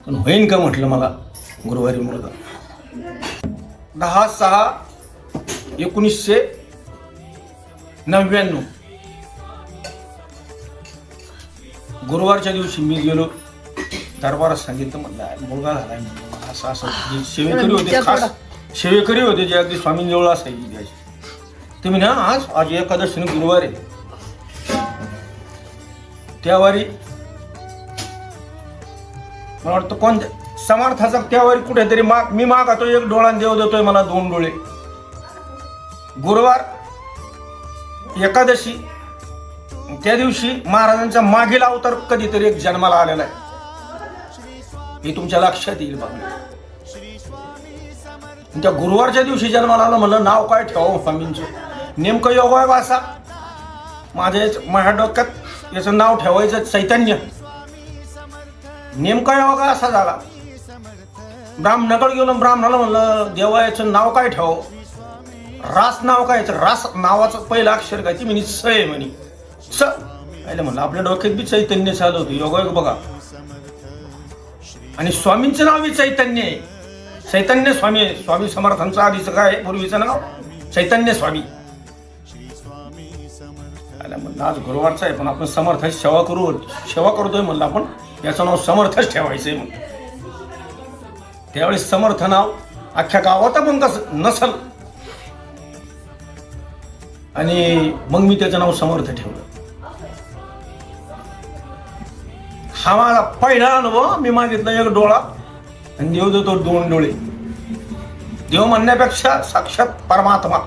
पण होईन का म्हटलं मला गुरुवारी मुलगा. 10/6/1999 गुरुवारच्या दिवशी मी गेलो दरबारात. सांगितलं म्हणलं मुलगा झालाय म्हणून. असं असं जे सेवेकरी होते, खास सेवेकरी होते जे अगदी स्वामींजवळ असायची द्यायची. तुम्ही ना आज एकादशी गुरुवार आहे. त्यावारी मला वाटतं कोण समर्थाचा त्यावारी कुठेतरी मी मागतो एक डोळा देव देतोय मला 2 डोळे. गुरुवार एकादशी त्या दिवशी महाराजांचा मागील अवतार कधीतरी एक जन्माला आलेला आहे. हे तुमच्या लक्षात येईल बघा. त्या गुरुवारच्या दिवशी जन्माला आलं. म्हणलं नाव काय ठेवावं स्वामींचं. नेमकं योगायोग असा माझ्या डोक्यात याचं नाव ठेवायचं चैतन्य. नेमका योगा असा झाला. ब्राह्मणाकडे गेलो. ब्राह्मणाला म्हणलं देवा याचं नाव काय ठेवावं. रास नाव काय. रास नावाचं पहिलं अक्षर काय. ती म्हणे स आहे म्हणे. स आयलं म्हणलं आपल्या डोक्यात बी चैतन्य चालू होतं. योगायोग बघा. आणि स्वामींचं नाव बी चैतन्य आहे. चैतन्य स्वामी आहे. स्वामी समर्थांचं आधीचं काय पूर्वीचं नाव चैतन्य स्वामी. म्हणलं आज गुरुवारचा आहे पण आपण समर्थाची सेवा करतोय म्हणलं आपण याचं नाव समर्थच ठेवायचंय म्हणलं. त्यावेळेस समर्थ नाव अख्ख्या गावात पण कसं नसल. आणि मग मी त्याचं नाव समर्थ ठेवलं. हा माझा पहिला अनुभव. मी मागितला एक डोळा आणि देव देतो 2 डोळे. देव म्हणण्यापेक्षा साक्षात परमात्मा